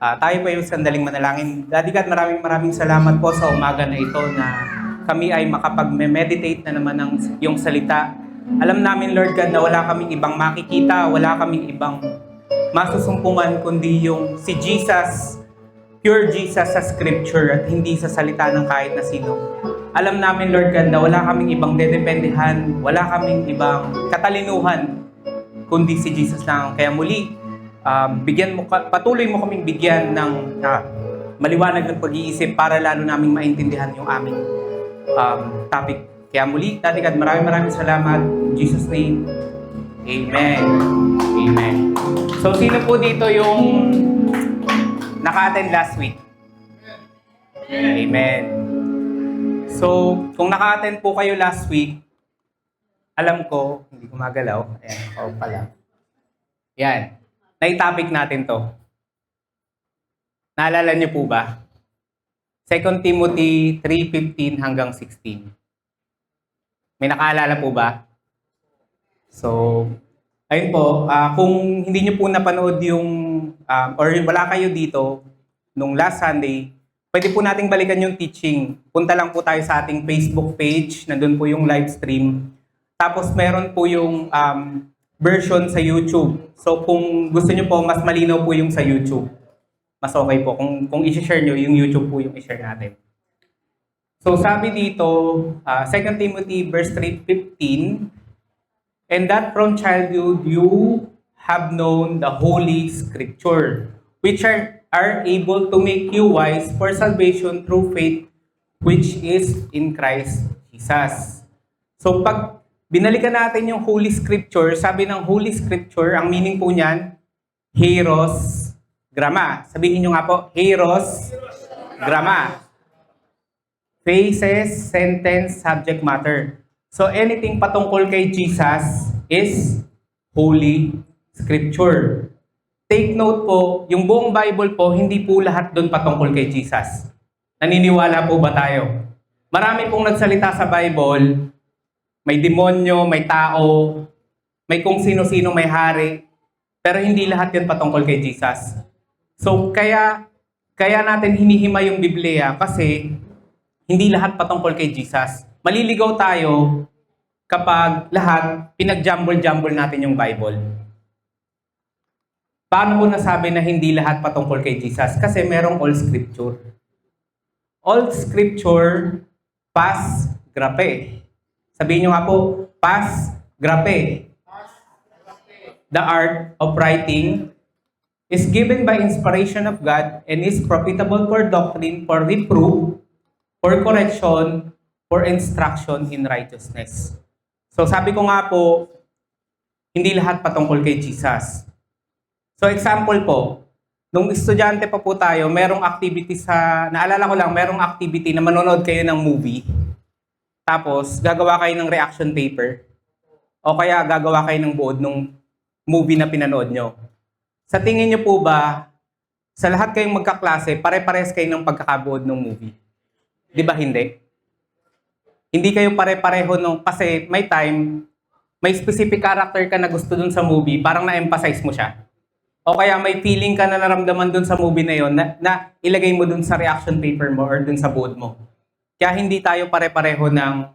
Tayo po yung sandaling manalangin. Daddy God, maraming salamat po sa umaga na ito na kami ay makapag-meditate na naman ng yung salita. Alam namin, Lord God, na wala kaming ibang makikita, wala kaming ibang masusumpungan kundi yung si Jesus, pure Jesus sa scripture at hindi sa salita ng kahit na sino. Alam namin, Lord God, na wala kaming ibang dedependehan, wala kaming ibang katalinuhan kundi si Jesus lang. Kaya muli, patuloy mo kaming bigyan ng maliwanag ng pag-iisip para lalo naming maintindihan yung aming topic. Kaya muli, Daddy God, maraming salamat. In Jesus' name, Amen. Amen. So, sino po dito yung naka-attend last week? Amen. So, kung naka-attend po kayo last week, alam ko, hindi ko magalaw. Ayan, ako pala. Yan. Na-topic natin to. Naalala niyo po ba? 2 Timothy 3:15 hanggang 16. May nakaalala po ba? So, ayun po. Kung hindi niyo po napanood yung, or wala kayo dito, nung last Sunday, pwede po nating balikan yung teaching. Punta lang po tayo sa ating Facebook page. Nandun po yung live stream. Tapos meron po yung version sa YouTube. So kung gusto nyo po, mas malinaw po yung sa YouTube. Mas okay po. Kung i-share nyo, yung YouTube po yung i-share natin. So sabi dito, 2 Timothy verse 3:15, and that from childhood you have known the Holy Scripture, which are able to make you wise for salvation through faith, which is in Christ Jesus. So pag binalikan natin yung Holy Scripture, sabi ng Holy Scripture, ang meaning po niyan, Hieros Gramma. Sabihin nyo nga po, Hieros Gramma. Phases, sentence, subject matter. So anything patungkol kay Jesus is Holy Scripture. Take note po, yung buong Bible po, hindi po lahat doon patungkol kay Jesus. Naniniwala po ba tayo? Marami pong nagsalita sa Bible, may demonyo, may tao, may kung sino-sino, may hari, pero hindi lahat yun patungkol kay Jesus. So kaya natin hinihima yung Biblia kasi hindi lahat patungkol kay Jesus. Maliligaw tayo kapag lahat pinag-jumble-jumble natin yung Bible. Paano ko nasabi na hindi lahat patungkol kay Jesus? Kasi merong all scripture. All scripture, pas grape. Sabihin nyo nga po, pas grape. The art of writing is given by inspiration of God and is profitable for doctrine, for reproof, for correction, for instruction in righteousness. So sabi ko nga po, hindi lahat patungkol kay Jesus. So example po, nung estudyante pa po tayo, merong activity naalala ko lang, merong activity na manonood kayo ng movie. Tapos, gagawa kayo ng reaction paper. O kaya gagawa kayo ng buod ng movie na pinanood nyo. Sa tingin nyo po ba, sa lahat kayong magkaklase, pare-pares kayo ng pagkakabuod ng movie? Di ba hindi? Hindi kayo pare-pareho kasi may time, may specific character ka na gusto dun sa movie, parang na-emphasize mo siya. O kaya may feeling ka na naramdaman dun sa movie na yon na ilagay mo dun sa reaction paper mo or dun sa board mo. Kaya hindi tayo pare-pareho ng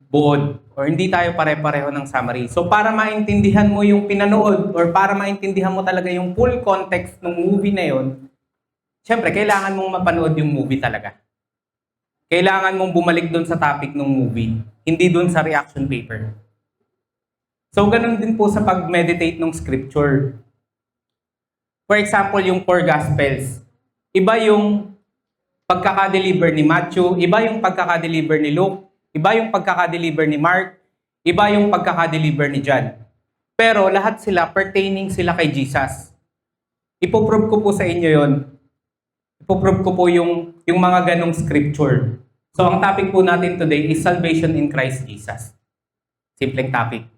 board or hindi tayo pare-pareho ng summary. So para maintindihan mo yung pinanood or para maintindihan mo talaga yung full context ng movie na yon, syempre kailangan mong mapanood yung movie talaga. Kailangan mong bumalik dun sa topic ng movie, hindi dun sa reaction paper. So ganun din po sa pag-meditate ng scripture. For example, yung 4 Gospels. Iba yung pagkaka-deliver ni Matthew, iba yung pagkaka-deliver ni Luke, iba yung pagkaka-deliver ni Mark, iba yung pagkaka-deliver ni John. Pero lahat sila, pertaining sila kay Jesus. Ipoprove ko po sa inyo yon. Ipoprove ko po yung mga ganong scripture. So ang topic po natin today is salvation in Christ Jesus. Simpleng topic.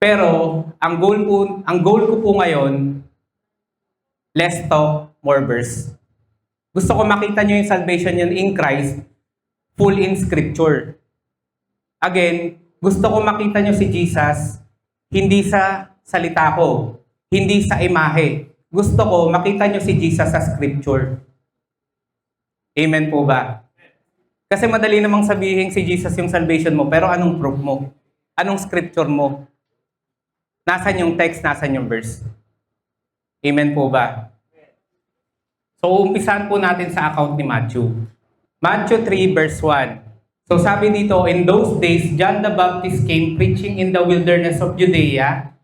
Pero ang goal ko po ngayon, less talk, more verse. Gusto ko makita nyo yung salvation yun in Christ, full in scripture. Again, gusto ko makita nyo si Jesus, hindi sa salita ko, hindi sa imahe, gusto ko makita nyo si Jesus sa scripture. Amen po ba? Kasi madali namang sabihin si Jesus yung salvation mo, pero anong proof mo? Anong scripture mo? Nasaan yung text, nasaan yung verse? Amen po ba? So, umpisahan po natin sa account ni Matthew. Matthew 3 verse 1. So, sabi dito, in those days, John the Baptist came preaching in the wilderness of Judea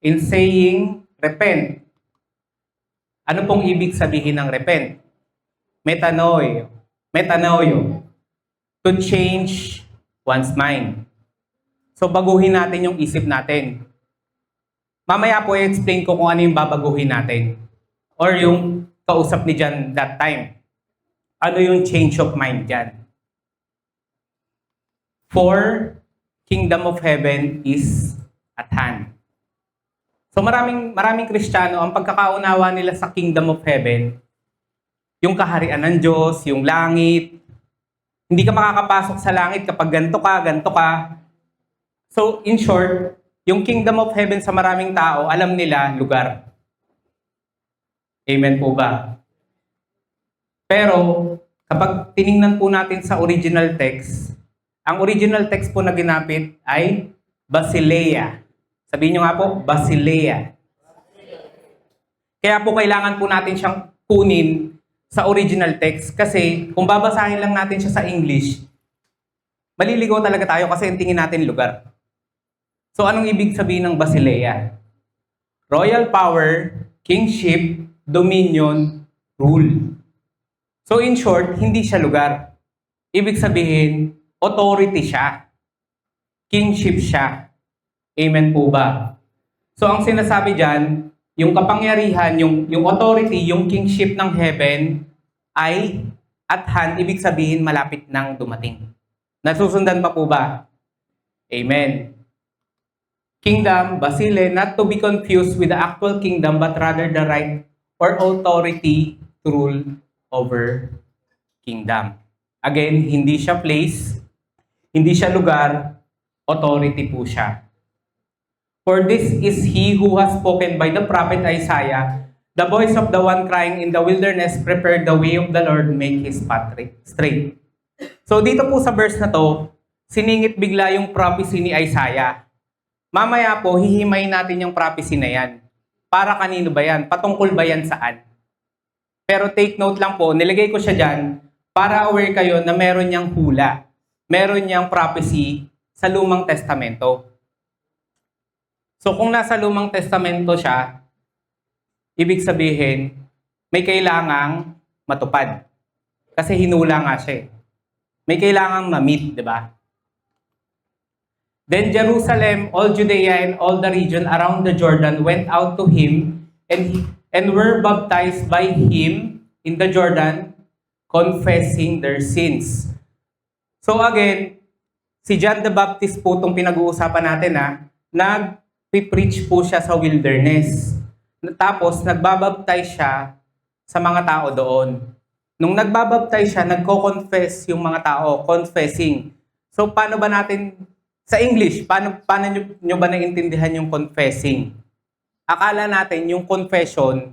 in saying, repent. Ano pong ibig sabihin ng repent? Metanoio. Metanoio. To change one's mind. So, baguhin natin yung isip natin. Mamaya po i-explain ko kung ano yung babaguhin natin. Or yung kausap ni John that time. Ano yung change of mind dyan? For kingdom of heaven is at hand. So maraming Kristiyano, ang pagkakaunawa nila sa kingdom of heaven, yung kaharian ng Diyos, yung langit, hindi ka makakapasok sa langit kapag ganito ka. So in short, yung kingdom of heaven sa maraming tao, alam nila lugar. Amen po ba? Pero kapag tiningnan po natin sa original text, ang original text po na ginamit ay Basileia. Sabihin nyo nga po, Basileia. Kaya po kailangan po natin siyang kunin sa original text kasi kung babasahin lang natin siya sa English, maliligaw talaga tayo kasi ang tingin natin lugar. So anong ibig sabihin ng Basileia? Royal power, kingship, dominion, rule. So in short, hindi siya lugar. Ibig sabihin, authority siya. Kingship siya. Amen po ba? So ang sinasabi dyan, yung kapangyarihan, yung authority, yung kingship ng heaven ay at hand, ibig sabihin malapit nang dumating. Nasusundan pa po ba? Amen. Kingdom, basile, not to be confused with the actual kingdom but rather the right or authority to rule over kingdom. Again, hindi siya place, hindi siya lugar, authority po siya. For this is he who has spoken by the prophet Isaiah, the voice of the one crying in the wilderness, prepare the way of the Lord, make his path straight. So dito po sa verse na to, siningit bigla yung prophecy ni Isaiah. Mamaya po, hihimayin natin yung prophecy na yan. Para kanino ba yan? Patungkol ba yan saan? Pero take note lang po, nilagay ko siya dyan para aware kayo na meron niyang hula. Meron niyang prophecy sa Lumang Testamento. So kung nasa Lumang Testamento siya, ibig sabihin, may kailangang matupad. Kasi hinula nga siya. May kailangang ma-meet, di ba? Then Jerusalem, all Judea, and all the region around the Jordan went out to him and were baptized by him in the Jordan, confessing their sins. So again, si John the Baptist po itong pinag-uusapan natin nag-preach po siya sa wilderness. Tapos nagbabaptize siya sa mga tao doon. Nung nagbabaptize siya, nagko-confess yung mga tao, confessing. So paano ba natin, sa English, paano nyo ba naintindihan yung confessing? Akala natin yung confession,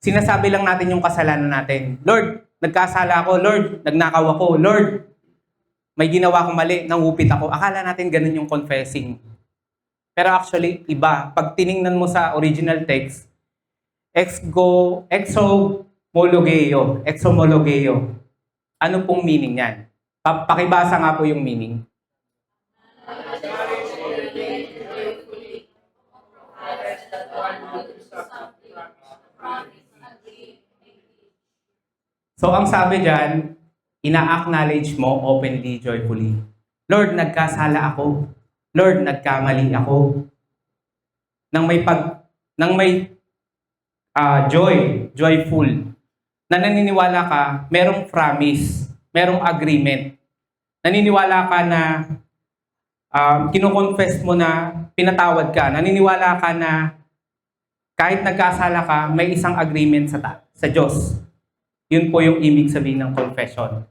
sinasabi lang natin yung kasalanan natin. Lord, nagkasala ako. Lord, nagnakaw ako. Lord, may ginawa akong mali, nangupit ako. Akala natin ganun yung confessing. Pero actually, iba. Pag tiningnan mo sa original text, exomologeo. Ano pong meaning yan? Pakibasa nga po yung meaning. So ang sabi dyan, ina-acknowledge mo openly, joyfully. Lord, nagkasala ako. Lord, nagkamali ako. Nang may joyful, na naniniwala ka, merong promise, merong agreement. Naniniwala ka na kino-confess mo na pinatawad ka. Naniniwala ka na kahit nagkasala ka, may isang agreement sa Diyos. Yun po yung ibig sabihin ng confession.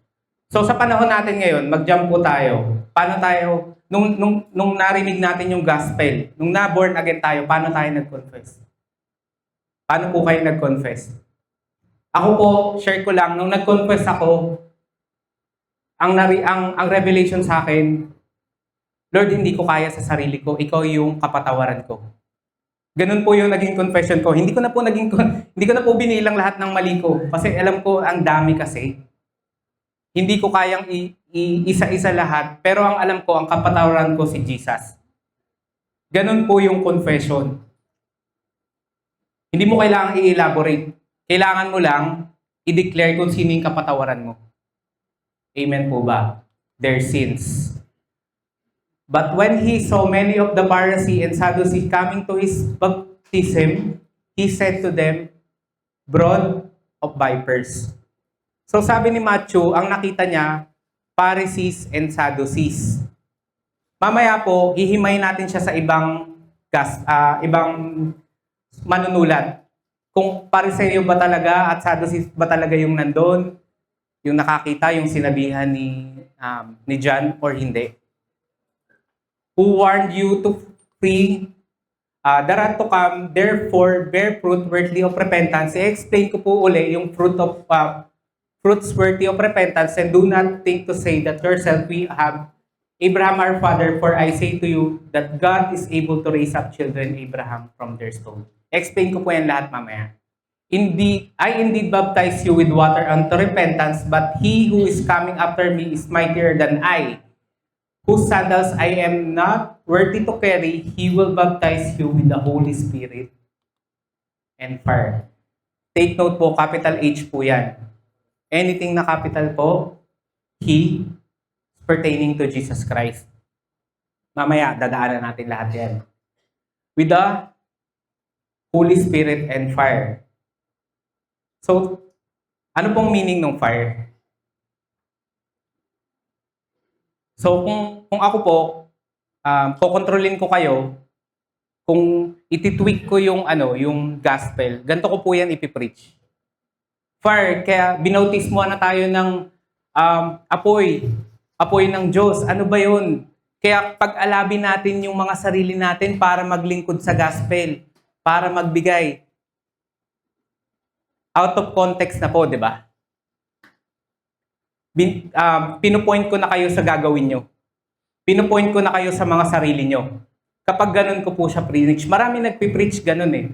So sa panahon natin ngayon, mag-jump po tayo. Paano tayo, nung narinig natin yung gospel, nung na-born again tayo, paano tayo nag-confess? Paano po kayo nag-confess? Ako po, share ko lang, nung nag-confess ako, ang revelation sa akin, Lord, hindi ko kaya sa sarili ko, ikaw yung kapatawaran ko. Ganun po yung naging confession ko. Hindi ko na po binilang lahat ng mali ko kasi alam ko ang dami kasi. Hindi ko kayang isa-isa lahat, pero ang alam ko, ang kapatawaran ko si Jesus. Ganun po yung confession. Hindi mo kailangang i-elaborate. Kailangan mo lang i-declare kung sino yung kapatawaran mo. Amen po ba? Their sins. But when he saw many of the Pharisees and Sadducees coming to his baptism, he said to them, "Brood of vipers." So sabi ni Matthew, ang nakita niya, Pharisees and Sadducees. Mamaya po, hihimay natin siya sa ibang manunulat. Kung Pariseo ba talaga at Sadducees ba talaga yung nandun, yung nakakita, yung sinabihan ni John or hindi. Who warned you to flee thereat to come, therefore bear fruit worthy of repentance. I-explain ko po uli yung fruits worthy of repentance, and do not think to say that yourself we have Abraham our father, for I say to you that God is able to raise up children Abraham from their stone. Explain ko po yan lahat mamaya. I indeed baptize you with water unto repentance, but he who is coming after me is mightier than I, whose sandals I am not worthy to carry. He will baptize you with the Holy Spirit and fire. Take note po, capital H po yan. Anything na capital po, He pertaining to Jesus Christ. Mamaya, dadaanan natin lahat yan. With the Holy Spirit and fire. So, ano pong meaning ng fire? So, kung ako po, kokontrolin ko kayo, kung ititweak ko yung gospel, ganito ko po yan ipipreach. Fire, kaya binautismo na tayo ng apoy ng Diyos. Ano ba yun? Kaya pag-alabin natin yung mga sarili natin para maglingkod sa gospel, para magbigay. Out of context na po, di ba? Pinupoint ko na kayo sa gagawin nyo. Pinupoint ko na kayo sa mga sarili nyo. Kapag ganun ko po siya preach, marami nagpipreach ganun eh.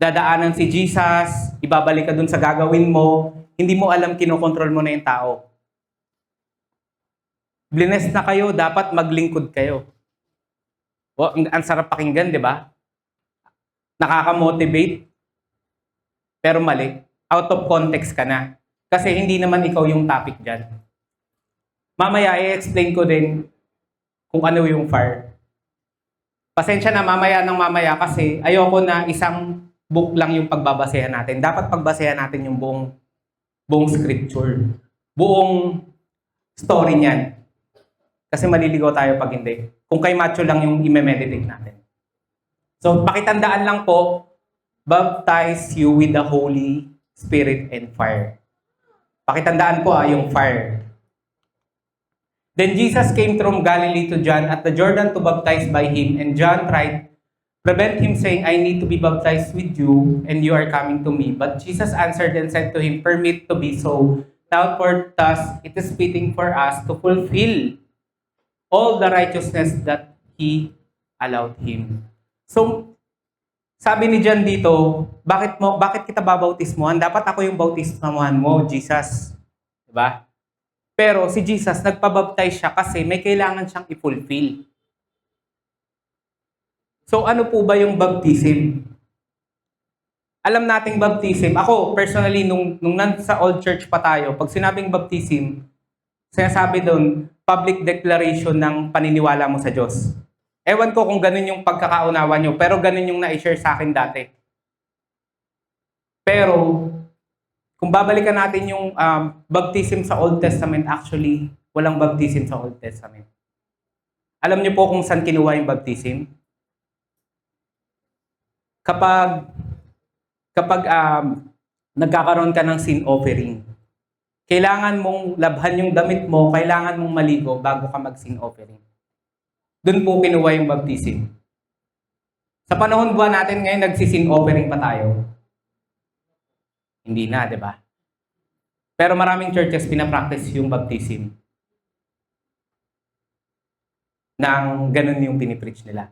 Dadaanan si Jesus, ibabalik ka dun sa gagawin mo, hindi mo alam, kinokontrol mo na yung tao. Blessed na kayo, dapat maglingkod kayo. O, ang sarap pakinggan, di ba? Nakaka-motivate, pero mali. Out of context ka na. Kasi hindi naman ikaw yung topic dyan. Mamaya, i-explain ko din kung ano yung fire. Pasensya na mamaya kasi ayoko na isang book lang yung pagbabasehan natin. Dapat pagbasehan natin yung buong scripture. Buong story niyan. Kasi maliligaw tayo pag hindi. Kung kay Matthew lang yung i-meditate natin. So, pakitandaan lang po, baptize you with the Holy Spirit and fire. Pakitandaan po yung fire. Then Jesus came from Galilee to John at the Jordan to baptize by him, and John tried prevent him, saying, I need to be baptized with you, and you are coming to me. But Jesus answered and said to him, permit to be so. Now for thus it is fitting for us to fulfill all the righteousness that he allowed him. So, sabi ni John dito, bakit kita babautismohan? Dapat ako yung bautismohan mo, Jesus. Diba? Pero si Jesus, nagpabaptize siya kasi may kailangan siyang i-fulfill. So ano po ba yung baptism? Alam nating baptism. Ako, personally, nung nasa old church pa tayo, pag sinabing baptism, sinasabi doon, public declaration ng paniniwala mo sa Diyos. Ewan ko kung ganun yung pagkakaunawa nyo, pero ganun yung na-share sa akin dati. Pero, kung babalikan natin yung baptism sa Old Testament, actually, walang baptism sa Old Testament. Alam niyo po kung saan kinuha yung baptism? Kapag nagkakaroon ka ng sin offering, kailangan mong labhan yung damit mo, kailangan mong maligo bago ka mag-sin offering. Doon po kinuha yung baptism. Sa panahon ba natin ngayon, nagsisin offering pa tayo? Hindi na, di ba? Pero maraming churches pinapractice yung baptism nang ganun yung pinipreach nila.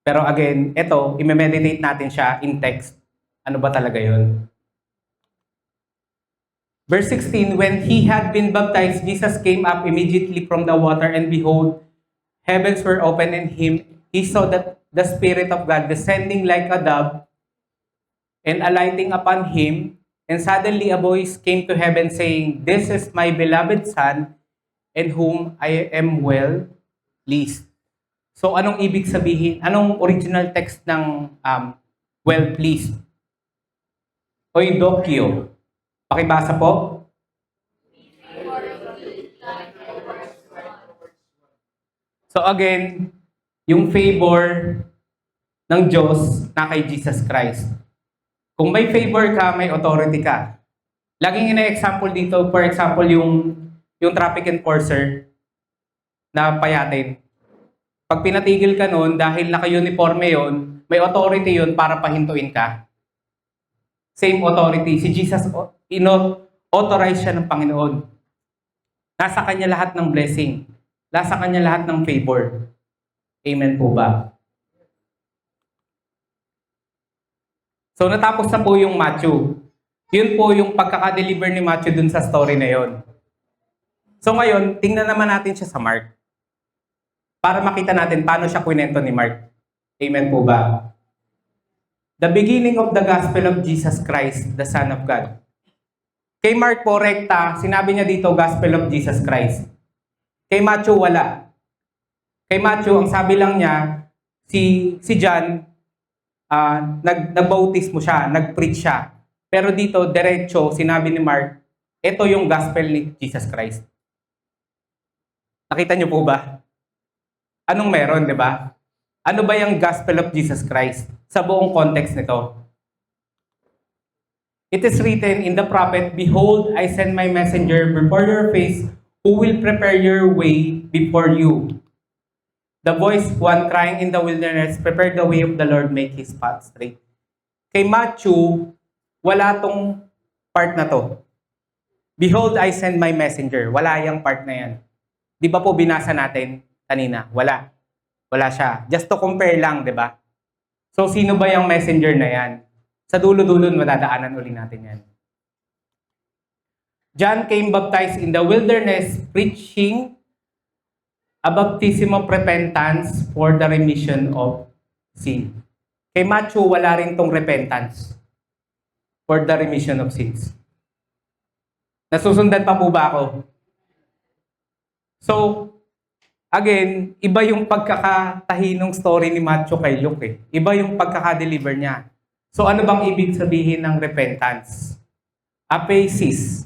Pero again, ito, i-meditate natin siya in text. Ano ba talaga yun? Verse 16, when he had been baptized, Jesus came up immediately from the water, and behold, heavens were opened, and he saw that the Spirit of God descending like a dove and alighting upon him, and suddenly a voice came to heaven saying, "This is my beloved Son, in whom I am well pleased." So anong ibig sabihin? Anong original text ng well pleased? Oidokyo. Pakibasa po. So again, yung favor ng Diyos na kay Jesus Christ. Kung may favor ka, may authority ka. Laging ina-example dito, for example, yung traffic enforcer na payatin. Pag pinatigil ka nun, dahil naka-uniforme yon, may authority yon para pahintuin ka. Same authority. Si Jesus, authorize siya ng Panginoon. Nasa kanya lahat ng blessing. Nasa kanya lahat ng favor. Amen po ba? So natapos na po yung Matthew. Yun po yung pagkaka-deliver ni Matthew dun sa story na yon. So ngayon, tingnan naman natin siya sa Mark. Para makita natin paano siya kwento ni Mark. Amen po ba? The beginning of the gospel of Jesus Christ, the Son of God. Kay Mark po, rekta, sinabi niya dito, gospel of Jesus Christ. Kay Matthew, wala. Kay Matthew, ang sabi lang niya, si John, nagbautismo siya, nagpreach siya. Pero dito, diretso, sinabi ni Mark, ito yung gospel ni Jesus Christ. Nakita niyo po ba? Anong meron, di ba? Ano ba yung gospel of Jesus Christ sa buong context nito? It is written in the prophet, "Behold, I send my messenger before your face, who will prepare your way before you." The voice one crying in the wilderness, "Prepare the way of the Lord, make his path straight." Kay Matthew, wala tong part na to. "Behold, I send my messenger." Wala yung part na yan. Di ba po binasa natin kanina? Wala. Wala siya. Just to compare lang, di ba? So, sino ba yung messenger na yan? Sa dulo-dulo, madadaanan uli natin yan. John came baptized in the wilderness, preaching a baptism of repentance for the remission of sin. Kay Matthew, wala rin tong repentance for the remission of sins. Nasusundan pa po ba ako? So, again, iba yung pagkakatahi ng story ni Matthew kay Luke eh. Iba yung pagkaka-deliver niya. So ano bang ibig sabihin ng repentance? Aphesis.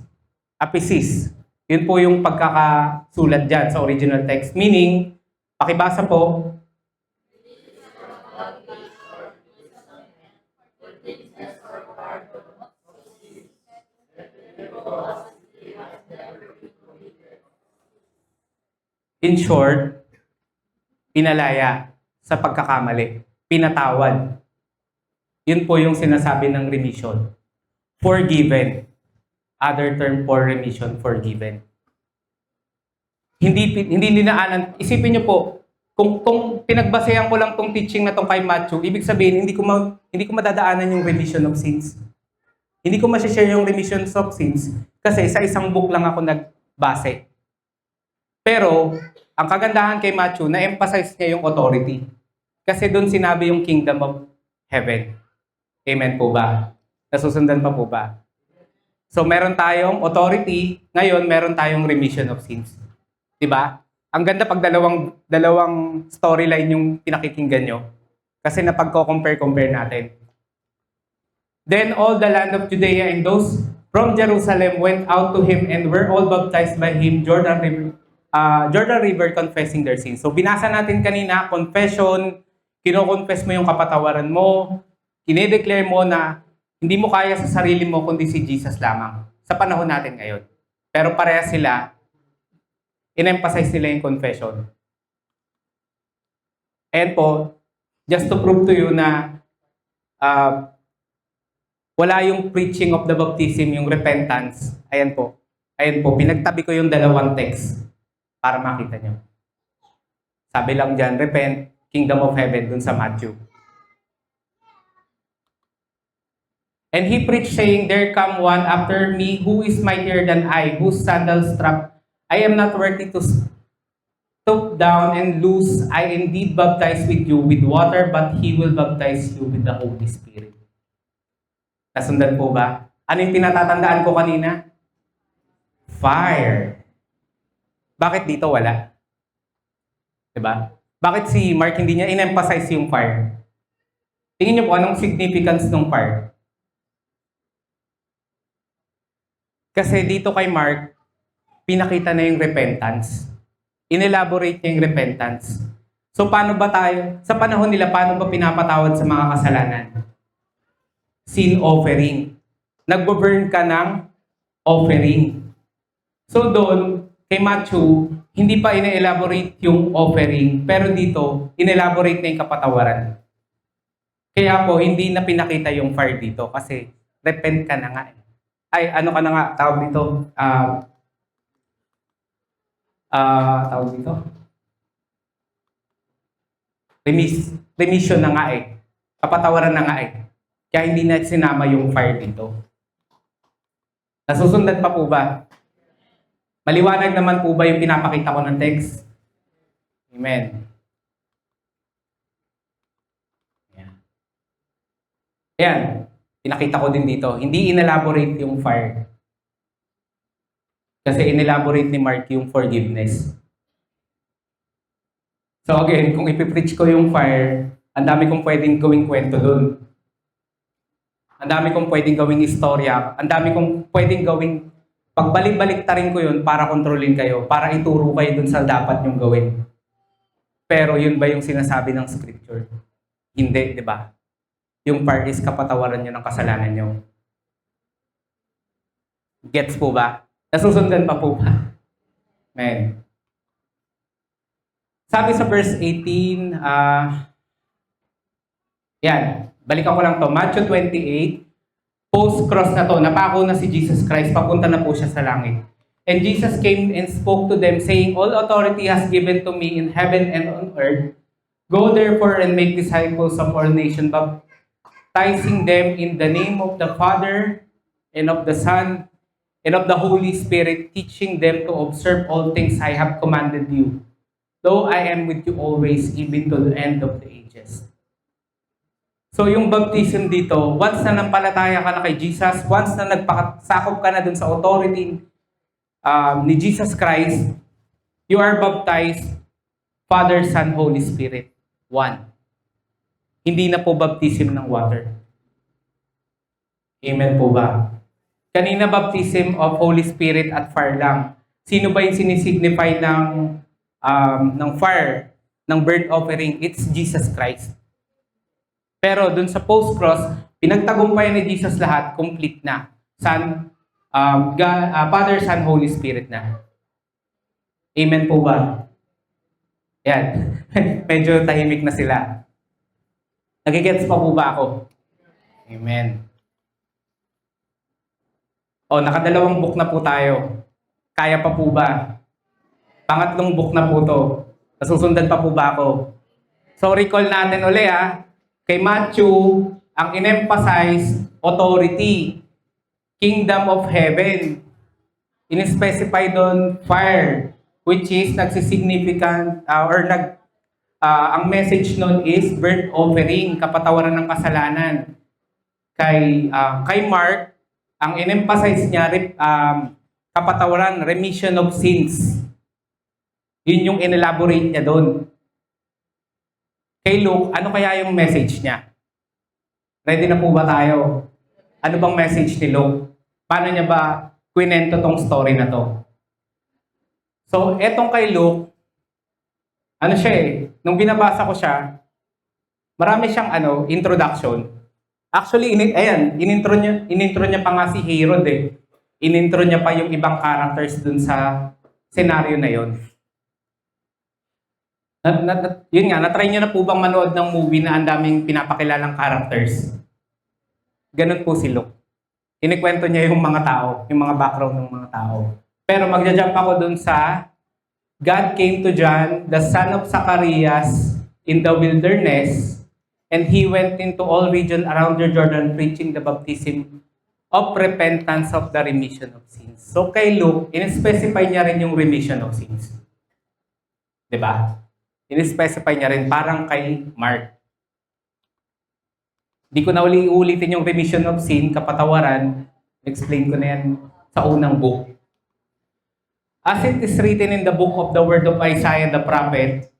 Aphesis. Yun po yung pagkakasulat dyan sa original text. Meaning, pakibasa po. In short, pinalaya sa pagkakamali, pinatawad. Yun po yung sinasabi ng remission. Forgiven. Other term for remission, forgiven. Hindi dinaanan. Isipin niyo po, kung pinagbasehan ko lang tong teaching na tong kay Matthew, ibig sabihin, hindi ko madadaanan yung remission of sins. Hindi ko ma-share yung remission of sins kasi sa isang book lang ako nagbase. Pero, ang kagandahan kay Matthew, na-emphasize niya yung authority. Kasi doon sinabi yung kingdom of heaven. Amen po ba? Nasusundan pa po ba? So, meron tayong authority, ngayon meron tayong remission of sins. Diba? Ang ganda pag dalawang storyline yung pinakikinggan nyo. Kasi napagko-compare natin. Then all the land of Judea and those from Jerusalem went out to him and were all baptized by him, Jordan River confessing their sins. So binasa natin kanina, confession, kino-confess mo yung kapatawaran mo, kinedeclare mo na hindi mo kaya sa sarili mo kundi si Jesus lamang sa panahon natin ngayon. Pero pareha sila, in-emphasize nila yung confession. Ayan po, Just to prove to you na wala yung preaching of the baptism, yung repentance. Ayan po. Ayan po, pinagtabi ko yung dalawang text para makita nyo. Sabi lang dyan, repent, kingdom of heaven, dun sa Matthew. And he preached, saying, there come one after me who is mightier than I, whose sandal strap I am not worthy to stoop down and loose. I indeed baptize with you with water, but he will baptize you with the Holy Spirit. Nasundan po ba? Ano yung tinatatandaan ko kanina? Fire. Bakit dito wala? Diba? Bakit si Mark hindi niya in-emphasize yung fire? Tingin niyo po anong significance ng fire? Kasi dito kay Mark, pinakita na yung repentance. Inelaborate niya yung repentance. So paano ba tayo, sa panahon nila, paano ba pinapatawad sa mga kasalanan? Sin offering. Nagbo-burn ka ng offering. So doon, kay Matthew, hindi pa ine-elaborate yung offering, pero dito, in-elaborate na yung kapatawaran. Kaya po, hindi na pinakita yung fire dito kasi repent ka na nga. Ay, ano ka na nga, tawag dito? Tawag dito? Remission na nga eh. Kapatawaran na nga eh. Kaya hindi na sinama yung fire dito. Nasusundan pa po ba? Maliwanag naman po ba yung pinapakita ko ng text? Amen. Ayan. Pinakita ko din dito. Hindi inelaborate yung fire. Kasi inelaborate ni Mark yung forgiveness. So again, kung ipipreach ko yung fire, ang dami kong pwedeng gawing kwento dun. Ang dami kong pwedeng gawing istorya. Ang dami kong pwedeng gawing pagbalik-balik ta rin ko yun para kontrolin kayo, para ituro kayo dun sa dapat nyong gawin. Pero yun ba yung sinasabi ng scripture? Hindi, di ba? Yung part is kapatawaran nyo ng kasalanan nyo. Gets po ba? Nasusundan pa po ba? Amen. Sabi sa verse 18, yan, balikan ko lang to. Matthew 28, post-cross na to, napako na si Jesus Christ, papunta na po siya sa langit. And Jesus came and spoke to them, saying, all authority has given to me in heaven and on earth. Go therefore and make disciples of all nations, baptizing them in the name of the Father and of the Son and of the Holy Spirit, teaching them to observe all things I have commanded you. Though I am with you always, even to the end of the ages. So yung baptism dito, once na nampalataya ka na kay Jesus, once na nagpakasakop ka na dun sa authority ni Jesus Christ, you are baptized, Father, Son, Holy Spirit. One. Hindi na po baptism ng water. Amen po ba? Kanina baptism of Holy Spirit at fire lang. Sino ba yung sinisignify ng fire, ng burnt offering? It's Jesus Christ. Pero dun sa post-cross, pinagtagumpayan ni Jesus lahat, complete na. Father, Son, Holy Spirit na. Amen po ba? Yan. Medyo tahimik na sila. Nagigets pa po ba ako? Amen. O, nakadalawang book na po tayo. Kaya pa po ba? Pangatlong book na po to. Nasusundan pa po ba ako? So, recall natin uli Kay Matthew, ang in-emphasize, authority. Kingdom of heaven. In-specify doon, fire. Which is nagsisignificant, ang message nun is burnt offering, kapatawaran ng kasalanan. Kay Mark, ang in-emphasize niya, kapatawaran, remission of sins. Yun yung in-elaborate niya doon. Kay Luke, ano kaya yung message niya? Ready na po ba tayo? Ano bang message ni Luke? Paano niya ba kwinento tong story na to? So, etong kay Luke, ano siya nung binabasa ko siya, marami siyang introduction. Actually, inintro niya pa nga si Herod Inintro niya pa yung ibang characters dun sa scenario na yon. Yun nga, na-try nyo na po bang manood ng movie na ang daming pinapakilalang characters? Ganun po si Luke. Inikwento niya yung mga tao, yung mga background ng mga tao. Pero magja-jump ako dun sa God came to John, the son of Zacharias, in the wilderness, and he went into all region around the Jordan preaching the baptism of repentance of the remission of sins. So kay Luke, in-specify niya rin yung remission of sins. Diba? In-specify niya rin parang kay Mark. Di ko na ulitin yung remission of sin, kapatawaran. Explain ko na yan sa unang book. As it is written in the book of the word of Isaiah the prophet,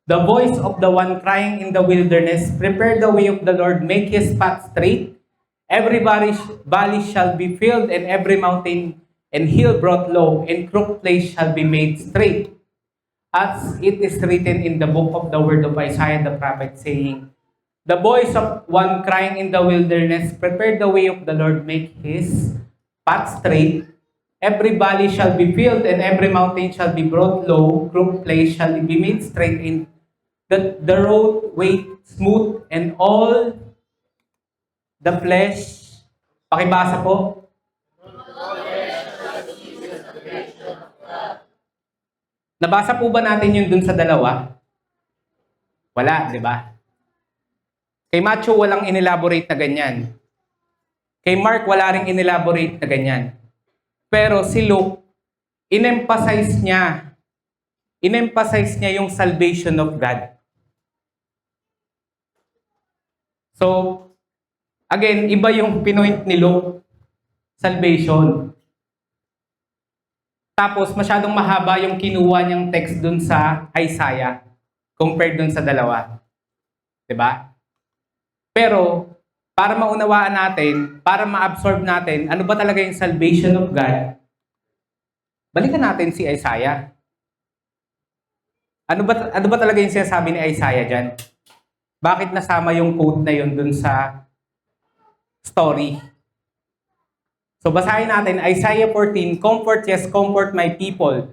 the voice of the one crying in the wilderness, prepare the way of the Lord, make his path straight. Every valley shall be filled, and every mountain and hill brought low, and crooked place shall be made straight. As it is written in the book of the word of Isaiah the prophet, saying, the voice of one crying in the wilderness, prepare the way of the Lord, make his path straight. Every valley shall be filled, and every mountain shall be brought low, crooked place shall be made straight, and the road way smooth, and all the flesh. Pakibasa po. Nabasa po ba natin yun dun sa dalawa? Wala, di ba? Kay Matthew, walang inelaborate na ganyan. Kay Mark, wala ring inelaborate na ganyan. Pero si Luke, in-emphasize niya yung salvation of God. So, again, iba yung pinoint ni Luke, salvation. Tapos, masyadong mahaba yung kinuha niyang text dun sa Isaiah compared dun sa dalawa. Diba? Pero, para maunawaan natin, para ma-absorb natin, ano ba talaga yung salvation of God, balikan natin si Isaiah. Ano ba talaga yung sinasabi ni Isaiah dyan? Bakit nasama yung quote na yun dun sa story? So basahin natin, Isaiah 14, comfort, yes, comfort my people.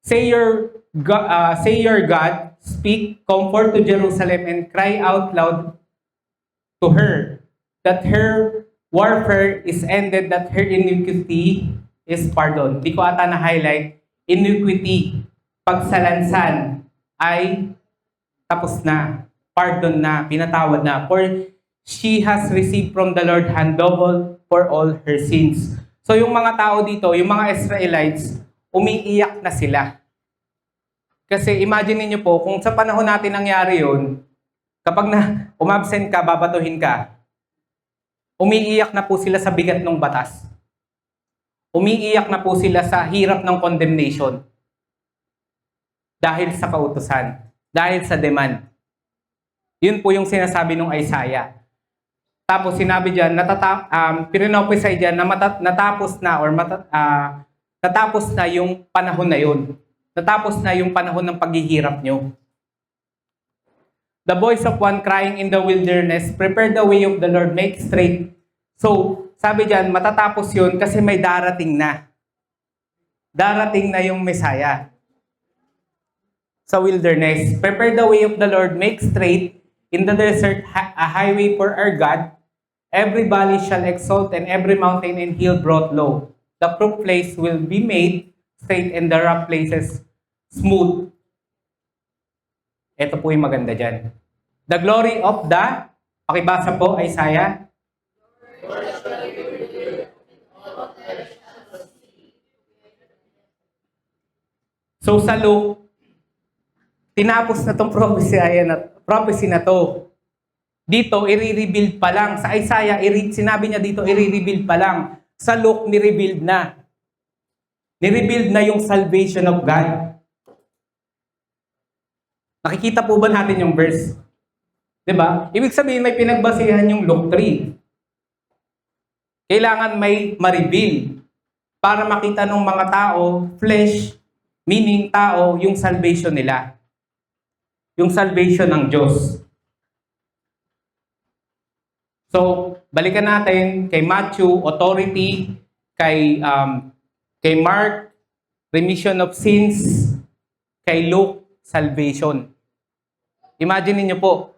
Say your God, speak, comfort to Jerusalem, and cry out loud to her, that her warfare is ended, that her iniquity is pardoned. Di ko ata na-highlight, iniquity, pagsalansan, ay tapos na, pardon na, pinatawad na. For she has received from the Lord hand double for all her sins. So yung mga tao dito, yung mga Israelites, umiiyak na sila. Kasi imagine niyo po, kung sa panahon natin nangyari yun, kapag umabsent ka, babatuhin ka, umiiyak na po sila sa bigat ng batas. Umiiyak na po sila sa hirap ng condemnation. Dahil sa kautusan. Dahil sa demand. Yun po yung sinasabi ng Isaiah. Tapos sinabi dyan, pininopisay dyan na natapos na yung panahon na yun. Natapos na yung panahon ng paghihirap nyo. The voice of one crying in the wilderness, prepare the way of the Lord, make straight. So, sabi dyan, matatapos yun kasi may darating na. Darating na yung Messiah sa wilderness. Prepare the way of the Lord, make straight in the desert a highway for our God. Every valley shall exalt, and every mountain and hill brought low. The crooked place will be made straight, and the rough places smooth. Ito po yung maganda dyan. The glory of the, pakibasa po, Isaiah. So sa Luke, tinapos na itong prophecy na to. Dito, i-rebuild pa lang. Sa Isaiah, sinabi niya dito, i-rebuild pa lang. Sa Luke, ni-rebuild na. Ni-rebuild na yung salvation of God. Nakikita po ba natin yung verse? Diba? Ibig sabihin, may pinagbasihan yung Luke 3. Kailangan may ma-reveal para makita ng mga tao, flesh, meaning tao, yung salvation nila. Yung salvation ng Diyos. So, balikan natin kay Matthew, authority, kay Mark, remission of sins, kay Luke, salvation. Imagine niyo po,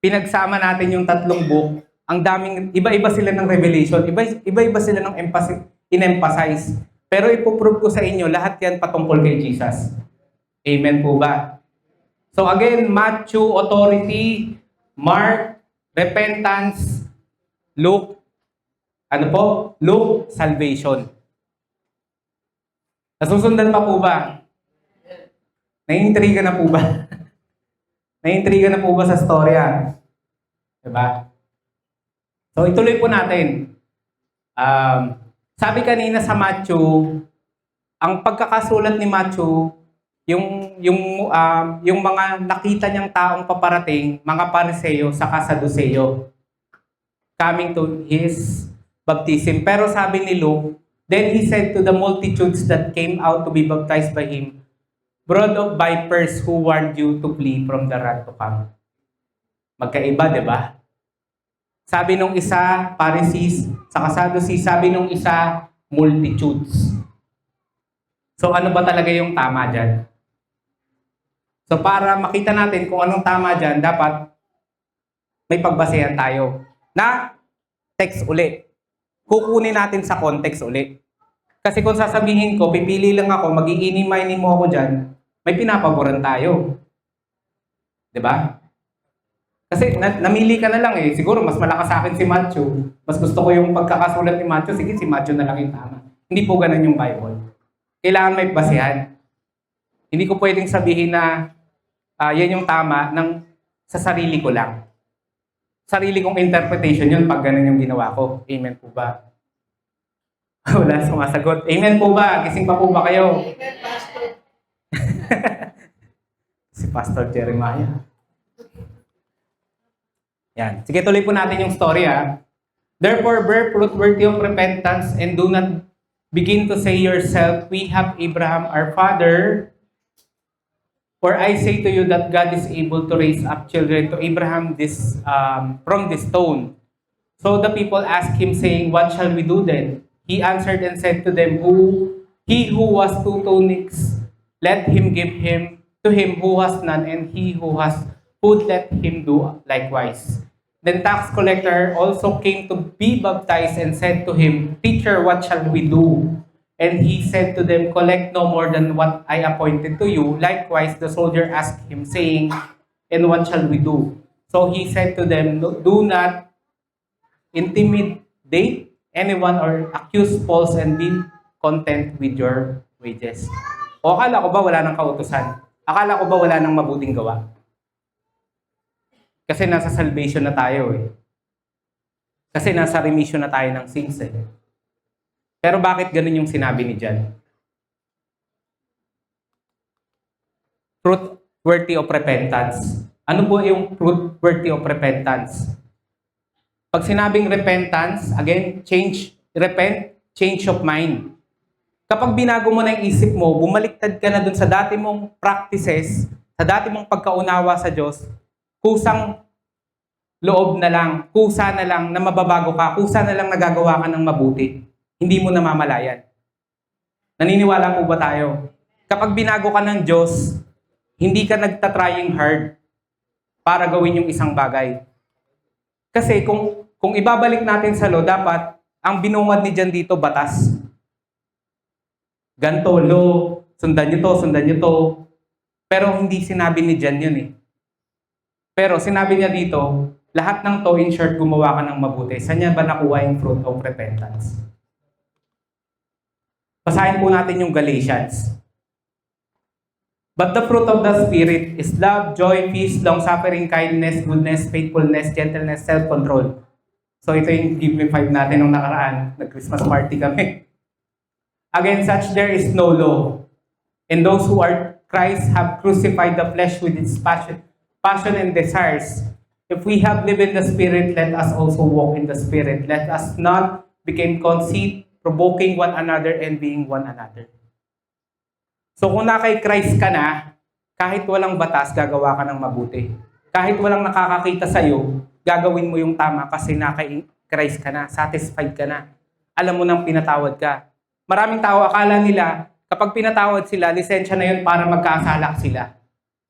pinagsama natin yung tatlong book, ang daming, iba-iba sila ng revelation, iba-iba sila ng in-emphasize. Pero ipoprove ko sa inyo, lahat yan patungkol kay Jesus. Amen po ba? So again, Matthew, authority; Mark, repentance; Luke, ano po? Luke, salvation. Nasusundan pa po ba? Naiintriga na po ba? Naiintriga na po ba sa storya? Diba? So ituloy po natin. Sabi kanina sa Matthew, ang pagkakasulat ni Matthew, yung mga nakita niyang taong paparating, mga Pariseo saka Saduceo, coming to his baptism. Pero sabi ni Luke, then he said to the multitudes that came out to be baptized by him, brood of vipers, who warned you to flee from the wrath to come. Magkaiba, di ba? Sabi nung isa, Pharisees, saka Sadducees. Sabi nung isa, multitudes. So ano ba talaga yung tama dyan? So para makita natin kung anong tama dyan, dapat may pagbasehan tayo. Na text uli. Kukunin natin sa context uli. Kasi kung sasabihin ko, pipili lang ako, mag-iinimay mo ako dyan, may pinapaboran tayo. Diba? Kasi namili ka na lang eh. Siguro mas malakas sa akin si Matthew. Mas gusto ko yung pagkakasulat ni Matthew. Sige, si Matthew na lang yung tama. Hindi po ganun yung Bible. Kailangan may basehan. Hindi ko pwedeng sabihin na yan yung tama sa sarili ko lang. Sarili kong interpretation yun pag ganun yung ginawa ko. Amen po ba? Wala sumasagot. Amen po ba? Gising pa po ba kayo? Amen, Pastor. Si Pastor Jeremiah. Yan. Sige, tuloy po natin yung story Therefore, bear fruit worthy of repentance, and do not begin to say yourself, we have Abraham our father. For I say to you that God is able to raise up children to Abraham from this stone. So the people asked him, saying, what shall we do then? He answered and said to them, he who has 2 tunics, let him give him to him who has none, and he who has food, let him do likewise. Then tax collector also came to be baptized and said to him, Teacher, what shall we do? And he said to them, collect no more than what I appointed to you. Likewise, the soldier asked him, saying, and what shall we do? So he said to them, do not intimidate anyone or accuse false, and be content with your wages. O akala ko ba wala nang kautusan? Akala ko ba wala nang mabuting gawa? Kasi nasa salvation na tayo eh. Kasi nasa remission na tayo ng sins eh. Pero bakit ganun yung sinabi ni John? Fruit worthy of repentance. Ano po yung fruit worthy of repentance? Pag sinabing repentance, again, change of mind. Kapag binago mo na yung isip mo, bumaliktad ka na dun sa dati mong practices, sa dati mong pagkaunawa sa Diyos, kusang loob na lang, kusa na lang na mababago ka, kusa na lang nagagawa ka ng mabuti. Hindi mo namamalayan. Naniniwala po ba tayo? Kapag binago ka ng Diyos, hindi ka nagtatrying hard para gawin yung isang bagay. Kasi kung ibabalik natin sa law, dapat ang binungad ni John dito, batas. Ganto, law, sundan nyo to. Pero hindi sinabi ni John yun eh. Pero sinabi niya dito, lahat ng to, in short, gumawa ka ng mabuti. Saan niya ba nakuha yung fruit of repentance? Basahin po natin yung Galatians. But the fruit of the Spirit is love, joy, peace, long-suffering, kindness, goodness, faithfulness, gentleness, self-control. So ito yung Give Me 5 natin nung nakaraan. Nag-Christmas party kami. Against such there is no law. And those who are Christ have crucified the flesh with its passion and desires. If we have lived in the Spirit, let us also walk in the Spirit. Let us not become conceit, provoking one another, envying one another. So kung na kay Christ ka na, kahit walang batas, gagawa ka ng mabuti. Kahit walang nakakakita sa'yo, gagawin mo yung tama kasi na kay Christ ka na, satisfied ka na. Alam mo nang pinatawad ka. Maraming tao akala nila, kapag pinatawad sila, lisensya na yun para magkasalak sila.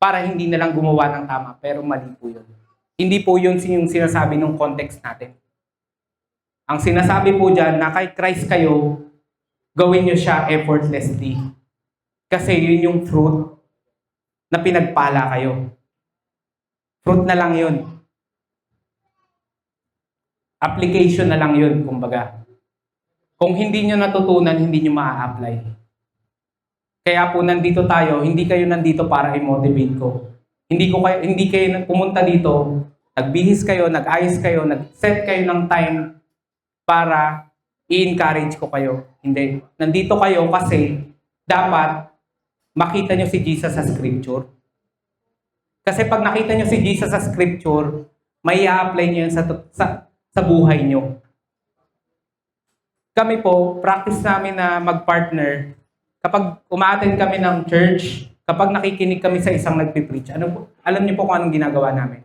para hindi na lang gumawa ng tama. Pero mali po yun. Hindi po yun yung sinasabi ng context natin. Ang sinasabi po dyan na kay Christ kayo, gawin nyo siya effortlessly. Kasi yun yung fruit na pinagpala kayo. Fruit na lang yun. Application na lang yun, kumbaga. Kung hindi nyo natutunan, hindi nyo maa-apply. Kaya po nandito tayo, hindi kayo nandito para i-motivate ko. Hindi kayo pumunta dito, nagbihis kayo, nag-ayos kayo, nag-set kayo ng time para i-encourage ko kayo. Hindi. Nandito kayo kasi dapat makita nyo si Jesus sa scripture. Kasi pag nakita nyo si Jesus sa scripture, may i-apply nyo yun sa buhay nyo. Kami po, practice namin na mag-partner. Kapag umaattend kami ng church, kapag nakikinig kami sa isang nagpipreach, alam niyo po kung anong ginagawa namin.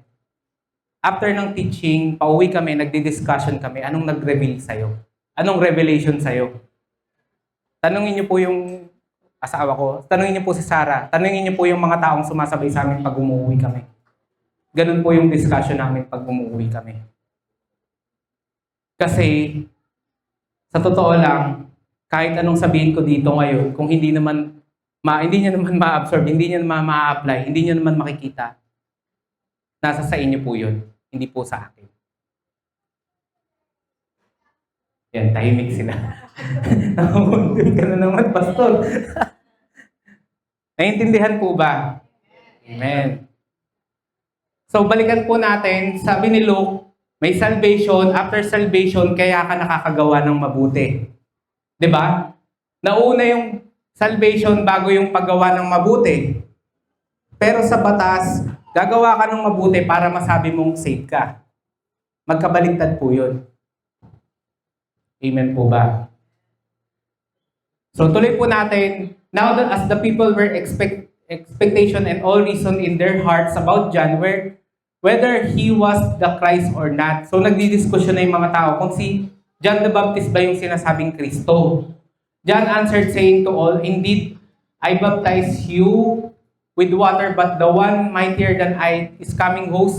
After ng teaching, pauwi kami, nagdi-discussion kami, anong nag-reveal sa'yo? Anong revelation sa'yo? Tanungin niyo po yung asawa ko, tanungin niyo po si Sarah, tanungin niyo po yung mga taong sumasabay sa amin pag umuwi kami. Ganun po yung discussion namin pag umuwi kami. Kasi, sa totoo lang, kahit anong sabihin ko dito ngayon, kung hindi niyo naman ma-absorb, hindi niyo naman ma-apply, hindi niyo naman makikita, nasa sa inyo po yun, hindi po sa akin. Yan, tahimik sila. Nakumuntin ka na naman, pastor. Naiintindihan po ba? Amen. So, balikan po natin, sabi ni Luke, may salvation, after salvation, kaya ka nakakagawa ng mabuti. 'Di ba? Nauna yung salvation bago yung paggawa ng mabuti. Pero sa batas, gagawa ka ng mabuti para masabi mong safe ka. Magkabaliktad po yun. Amen po ba? So tuloy po natin, now that as the people were expectation and all reason in their hearts about John, whether he was the Christ or not. So nagdidiskusyon na yung mga tao kung si John the Baptist ba yung sinasabing Kristo? John answered saying to all, indeed, I baptize you with water, but the one mightier than I is coming, whose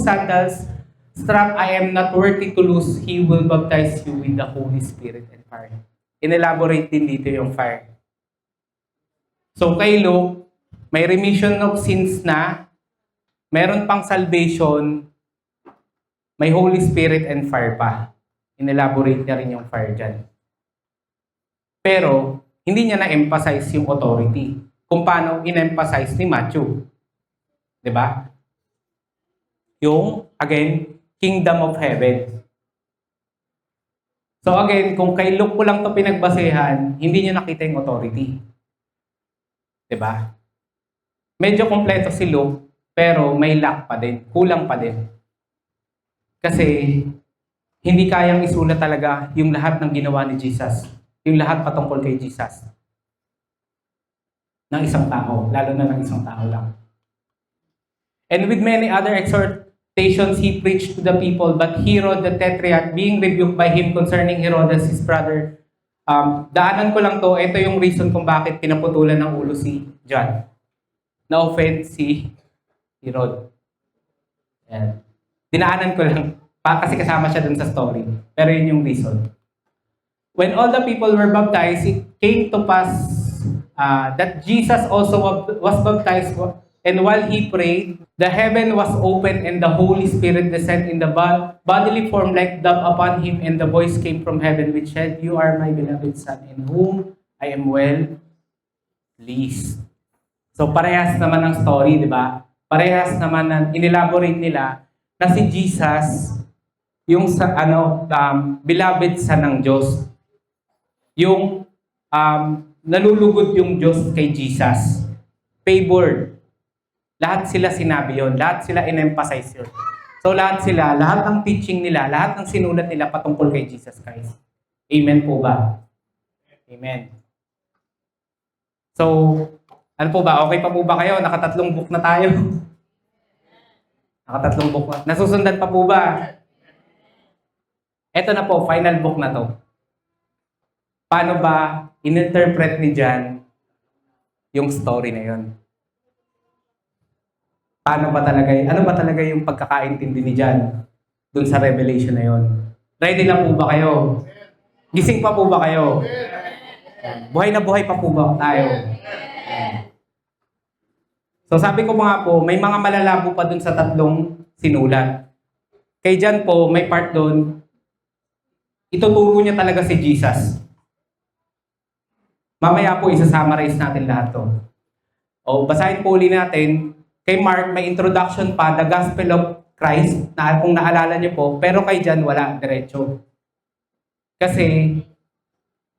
sandals strap I am not worthy to loose. He will baptize you with the Holy Spirit and fire. Inelaborate din dito yung fire. So kay Luke, may remission of sins na, meron pang salvation, may Holy Spirit and fire pa. Inelaborate niya rin yung fire dyan. Pero, hindi niya na-emphasize yung authority. Kung paano in-emphasize ni Matthew. 'Di ba? Yung, again, kingdom of heaven. So again, kung kay Luke ko lang ito pinagbasehan, hindi niya nakita yung authority. 'Di ba? Medyo kompleto si Luke, pero may lack pa din. Kulang pa din. Kasi, hindi kayang isulat talaga yung lahat ng ginawa ni Jesus. Yung lahat patungkol kay Jesus. Ng isang tao. Lalo na ng isang tao lang. And with many other exhortations, he preached to the people. But Herod the Tetrarch, being rebuked by him concerning Herodes, his brother, daanan ko lang to. Ito yung reason kung bakit pinaputulan ng ulo si John. Na-offend si Herod. Yan. Dinaanan ko lang. Kasi kasama siya dun sa story. Pero yun yung reason. When all the people were baptized, it came to pass that Jesus also was baptized. And while he prayed, the heaven was opened and the Holy Spirit descended in the bodily form like dove upon him. And the voice came from heaven which said, "You are my beloved Son, in whom I am well pleased." So parehas naman ang story, di ba? Parehas naman na inelaborate nila na si Jesus yung beloved Son ng Diyos. Yung nalulugod yung Diyos kay Jesus. Favored. Lahat sila sinabi yun. Lahat sila in-emphasize yun. So lahat ng teaching nila, lahat ng sinulat nila patungkol kay Jesus Christ. Amen po ba? Amen. So, ano po ba? Okay pa po ba kayo? Nakatatlong book na tayo. Nakatatlong book na. Nasusundan pa po ba? Ito na po, final book na to. Paano ba in-interpret ni John yung story na yun? Paano ba talaga, ano ba talaga yung pagkakaintindi ni John dun sa revelation na yon? Ready na po ba kayo? Gising pa po ba kayo? Buhay na buhay pa po ba tayo? So sabi ko mga po, may mga malalabo pa dun sa tatlong sinulat. Kay John po, may part dun, ituturo niya talaga si Jesus. Mamaya po, isa-summarize natin lahat to. O, basahin po uli natin. Kay Mark, may introduction pa, the Gospel of Christ, na kung naalala niyo po, pero kay John, wala, diretso. Kasi,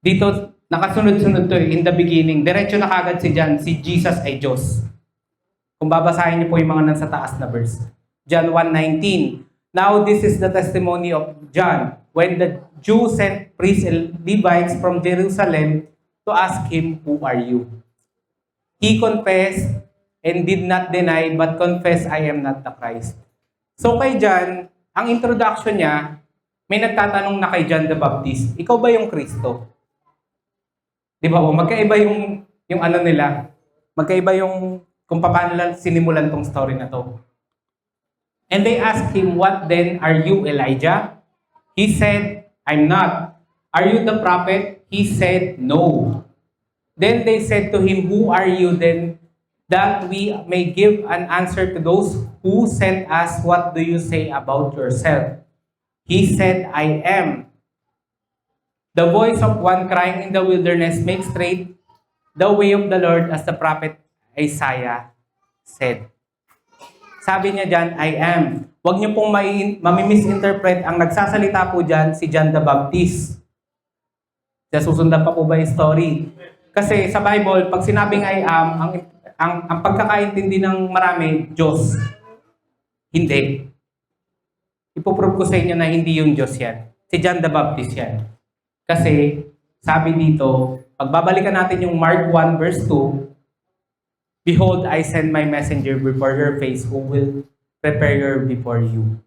dito, nakasunod-sunod to in the beginning, diretso na kagad si John, si Jesus ay Diyos. Kung babasahin niyo po yung mga nasa taas na verse. John 1:19. Now this is the testimony of John, when the Jews sent priests and Levites from Jerusalem to ask him, "Who are you?" He confessed and did not deny, but confessed, "I am not the Christ." So kay John, ang introduction niya, may nagtatanong na kay John the Baptist, ikaw ba yung Kristo? Di ba? Magkaiba yung ano nila. Magkaiba yung kung paano lang sinimulan tong story na to. And they asked him, "What then? Are you Elijah?" He said, "I'm not." "Are you the prophet?" He said, "No." Then they said to him, "Who are you then, that we may give an answer to those who sent us? What do you say about yourself?" He said, "I am the voice of one crying in the wilderness, make straight the way of the Lord, as the prophet Isaiah said." Sabi niya dyan, I am. Huwag niyo pong mamimisinterpret. Ang nagsasalita po dyan, si John the Baptist. Kaya susundan pa po ba yung story? Kasi sa Bible, pag sinabing I am, ang pagkakaintindi ng marami, Diyos. Hindi. Ipoprove ko sa inyo na hindi yung Diyos yan. Si John the Baptist yan. Kasi, sabi dito, pagbabalikan natin yung Mark 1 verse 2, "Behold, I send my messenger before your face who will prepare your before you."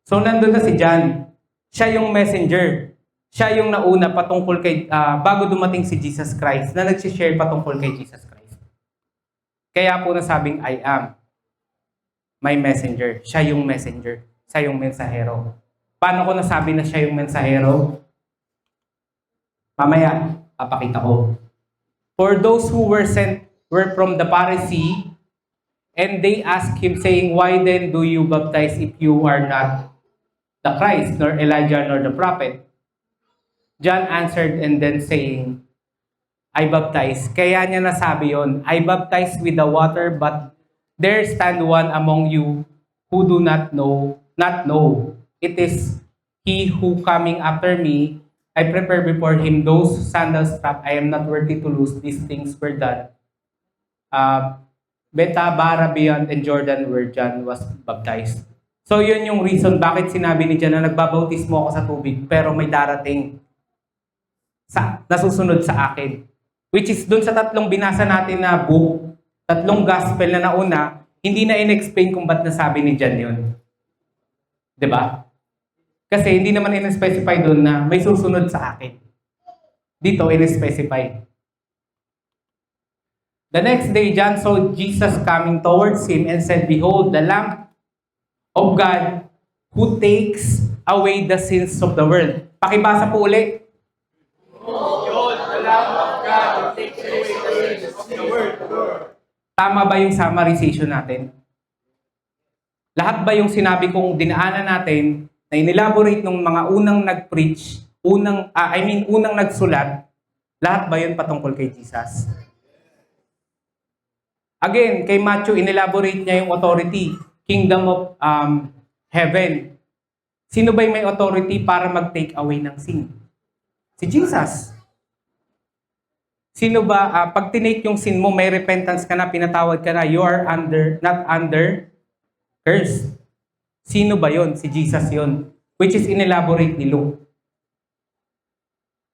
So, nandun na si John. Siya yung messenger. Siya yung nauna patungkol kay, bago dumating si Jesus Christ, na nagsishare patungkol kay Jesus Christ. Kaya po nasabing, I am my messenger. Siya yung messenger. Siya yung mensahero. Paano ko nasabi na siya yung mensahero? Mamaya, papakita ko. For those who were sent were from the Pharisee, and they asked him, saying, "Why then do you baptize if you are not the Christ, nor Elijah, nor the prophet?" John answered and then saying, "I baptize." Kaya niya nasabi yon, "I baptize with the water, but there stand one among you who do not know. It is he who coming after me. I prepare before him those sandals strap. I am not worthy to loose. These things were done. Bethabara beyond and Jordan where John was baptized." So yun yung reason bakit sinabi ni John na nagbabautismo ako sa tubig, pero may darating nasusunod sa akin. Which is dun sa tatlong binasa natin na book, tatlong gospel na nauna, hindi na in-explain kung ba't nasabi ni John yun. 'Di ba? Kasi hindi naman in-specify dun na may susunod sa akin. Dito in-specify. The next day, John saw Jesus coming towards him and said, "Behold, the Lamb of God who takes away the sins of the world." Pakibasa po uli. Behold, the Lamb of God who takes away the sins of the world. Tama ba yung summarization natin? Lahat ba yung sinabi kong dinaanan natin na inelaborate ng mga unang nag-preach, unang nagsulat, lahat ba yun patungkol kay Jesus? Again, kay Matthew, inelaborate niya yung authority, kingdom of heaven. Sino ba yung may authority para mag-take away ng sin? Si Jesus. Sino ba, pag tinake yung sin mo, may repentance ka na, pinatawad ka na, you are not under curse. Sino ba yon? Si Jesus yon. Which is inelaborate ni Luke.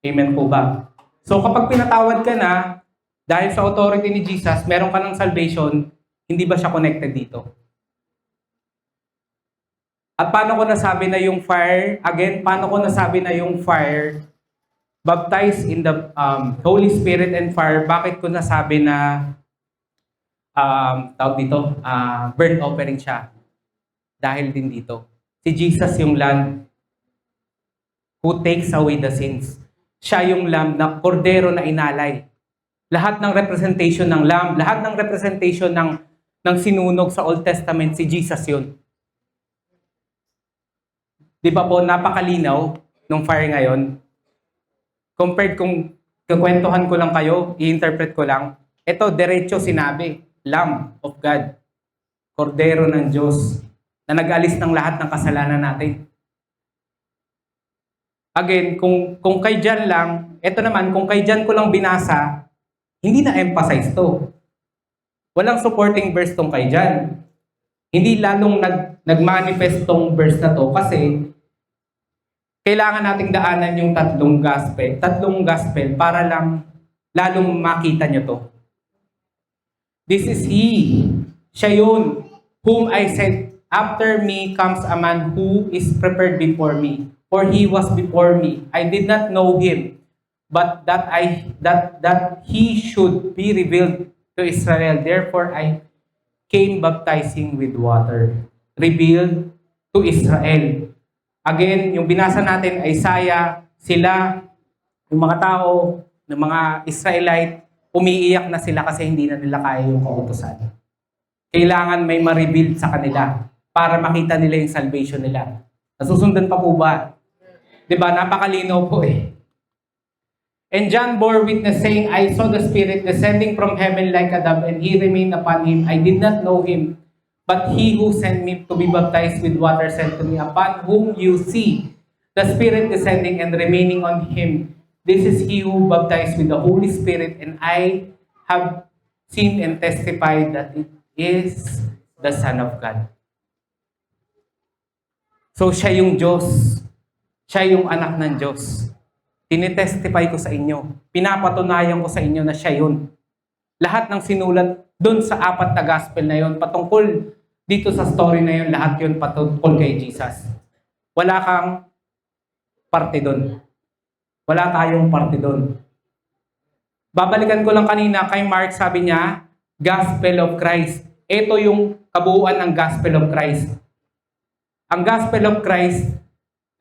Amen po ba? So kapag pinatawad ka na, dahil sa authority ni Jesus, meron ka ng salvation, hindi ba siya connected dito? At paano ko nasabi na yung fire, again, paano ko nasabi na yung fire, baptized in the Holy Spirit and fire, bakit ko nasabi na tawag dito, burnt offering siya. Dahil din dito. Si Jesus yung lamb who takes away the sins. Siya yung lamb na kordero na inalay. Lahat ng representation ng lamb, lahat ng representation ng sinunog sa Old Testament, si Jesus yun. Di ba po, napakalinaw nung fire ngayon? Compared kung kakwentuhan ko lang kayo, i-interpret ko lang, ito, diretso sinabi, Lamb of God, kordero ng Diyos, na nag-alis ng lahat ng kasalanan natin. Again, kung kay Jan lang, ito naman, kung kay Jan ko lang binasa, hindi na emphasize to. Walang supporting verse tong kay Jan. Hindi lalong nag-manifest tong verse na to kasi kailangan nating daanan yung tatlong gospel para lang lalong makita nyo to. This is He, siya yun, whom I said, after me comes a man who is prepared before me. For he was before me. I did not know him, but that he should be revealed to Israel. Therefore I came baptizing with water. Revealed to Israel. Again, yung binasa natin, Isaiah, sila, yung mga tao, yung mga Israelite, umiiyak na sila kasi hindi na nila kaya yung kautusan. Kailangan may ma-reveal sa kanila para makita nila yung salvation nila. Nasusundan pa po ba? Diba? Napakalinaw po eh. And John bore witness saying, I saw the Spirit descending from heaven like a dove, and he remained upon him. I did not know him, but he who sent me to be baptized with water said to me, upon whom you see the Spirit descending and remaining on him, this is he who baptized with the Holy Spirit, and I have seen and testified that it is the Son of God. So siya yung Diyos. Siya yung anak ng Diyos. Tinitestify ko sa inyo. Pinapatunayan ko sa inyo na siya yun. Lahat ng sinulat doon sa 4 na gospel na yun, patungkol dito sa story na yun, lahat yun patungkol kay Jesus. Wala kang parte doon. Wala tayong parte doon. Babalikan ko lang kanina kay Mark, sabi niya, Gospel of Christ. Ito yung kabuuan ng Gospel of Christ. Ang Gospel of Christ,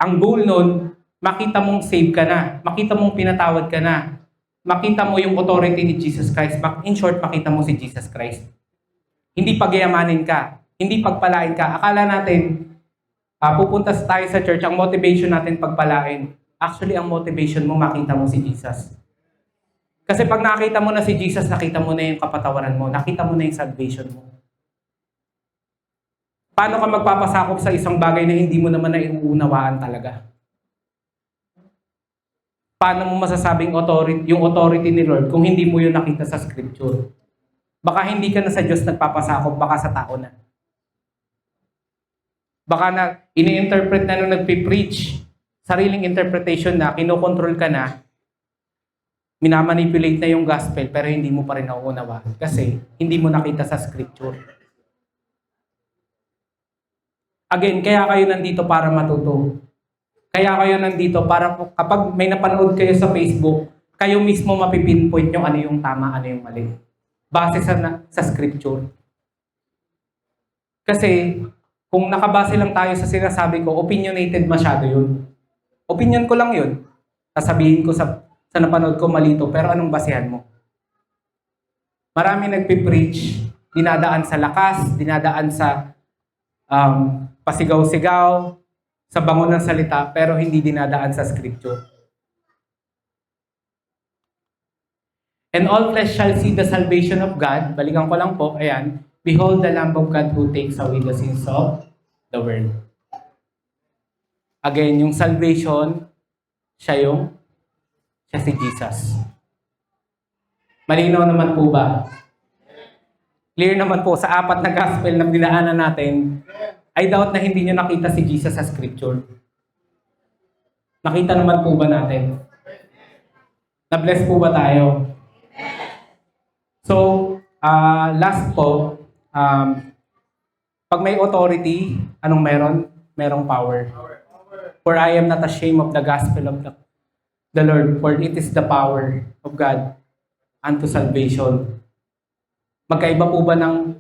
ang goal nun, makita mong save ka na. Makita mong pinatawad ka na. Makita mo yung authority ni Jesus Christ. In short, makita mo si Jesus Christ. Hindi pagyamanin ka. Hindi pagpalain ka. Akala natin, pupunta tayo sa church, ang motivation natin pagpalain. Actually, ang motivation mo, makita mo si Jesus. Kasi pag nakita mo na si Jesus, nakita mo na yung kapatawaran mo. Nakita mo na yung salvation mo. Paano ka magpapasakop sa isang bagay na hindi mo naman naiuunawaan talaga? Paano mo masasabing yung authority ni Lord kung hindi mo yun nakita sa scripture? Baka hindi ka na sa Diyos nagpapasakop, baka sa tao na. Baka na ini-interpret na nung nagpipreach, sariling interpretation na, kinokontrol ka na, minamanipulate na yung gospel pero hindi mo pa rin nauunawaan kasi hindi mo nakita sa scripture. Again, kaya kayo nandito para matuto. Kaya kayo nandito para kapag may napanood kayo sa Facebook, kayo mismo mapipinpoint nyo ano yung tama, ano yung mali. Base sa scripture. Kasi kung nakabase lang tayo sa sinasabi ko, opinionated masyado yun. Opinion ko lang yun. Sasabihin ko sa napanood ko malito, pero anong basehan mo? Marami nagpipreach, dinadaan sa lakas, dinadaan sa pasigaw-sigaw, sa bango ng salita, pero hindi dinadaan sa scripture. And all flesh shall see the salvation of God. Balikan ko lang po, ayan. Behold the Lamb of God who takes away the sins of the world. Again, yung salvation, siya si Jesus. Malinaw naman po ba? Clear naman po sa 4 na gospel na dinaanan natin. I doubt na hindi nyo nakita si Jesus sa scripture. Nakita naman po ba natin? Na-bless po ba tayo? So, last po, pag may authority, anong meron? Merong power. For I am not ashamed of the gospel of the Lord, for it is the power of God unto salvation. Magkaiba po ba ng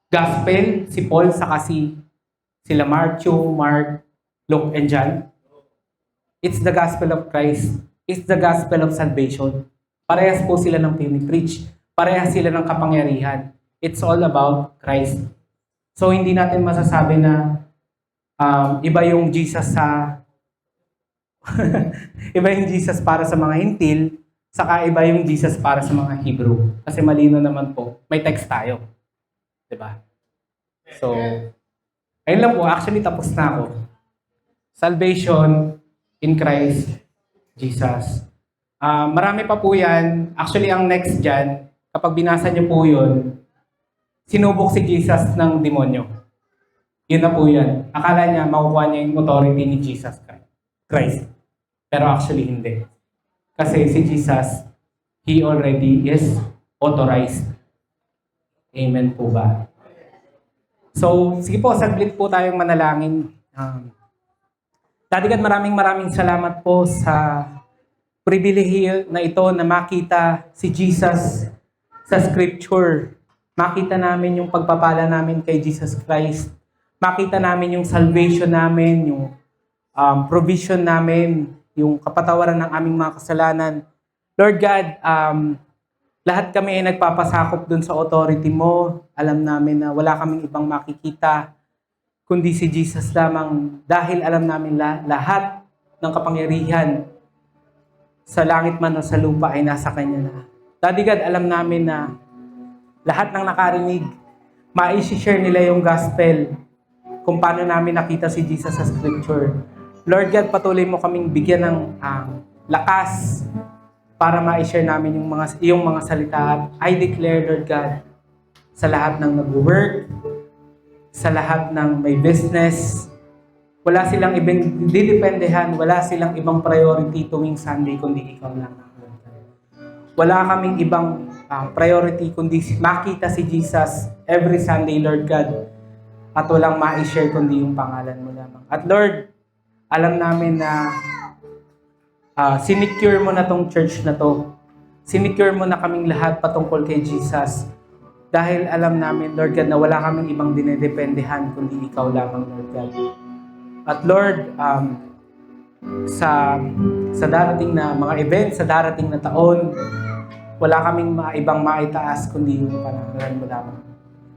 gospel si Paul saka sila Matthew, Mark, Luke, and John? It's the gospel of Christ. It's the gospel of salvation. Parehas po sila ng pinipreach. Parehas sila ng kapangyarihan. It's all about Christ. So hindi natin masasabi na iba yung Jesus sa iba yung Jesus para sa mga Hintil, saka iba yung Jesus para sa mga Hebrew. Kasi malino naman po, may text tayo. 'Di ba? So, ayun lang po, actually tapos na ako. Salvation in Christ Jesus. Marami pa po yan. Actually, ang next dyan, kapag binasa niyo po yun, sinubok si Jesus ng demonyo. Yun na po yan. Akala niya, makukuha niya yung authority ni Jesus Christ. Pero actually, hindi. Kasi si Jesus, He already is authorized. Amen po ba? So, sige po, saglit po tayong manalangin. Daddy God, maraming salamat po sa pribilehiyo na ito na makita si Jesus sa Scripture. Makita namin yung pagpapala namin kay Jesus Christ. Makita namin yung salvation namin, yung provision namin, yung kapatawaran ng aming mga kasalanan. Lord God, lahat kami ay nagpapasakop dun sa authority mo. Alam namin na wala kaming ibang makikita kundi si Jesus lamang, dahil alam namin lahat ng kapangyarihan sa langit man o sa lupa ay nasa Kanya na. Daddy God, alam namin na lahat ng nakarinig, ma-share nila yung gospel kung paano namin nakita si Jesus sa Scripture. Lord God, patuloy mo kaming bigyan ng lakas para ma-share namin yung mga salita. I declare, Lord God, sa lahat ng nag-work, sa lahat ng may business, wala silang ibang didependehan, wala silang ibang priority tuwing Sunday kundi ikaw lang. Wala kaming ibang priority kundi makita si Jesus every Sunday, Lord God. At walang ma-share kundi yung pangalan mo lamang. At Lord, alam namin na sinecure mo na tong church na to. Sinecure mo na kaming lahat patungkol kay Jesus. Dahil alam namin, Lord God, na wala kaming ibang dinedependehan kundi ikaw lamang, Lord God. At Lord, sa darating na mga events, sa darating na taon, wala kaming ibang maitaas kundi yung pangalan mo lamang.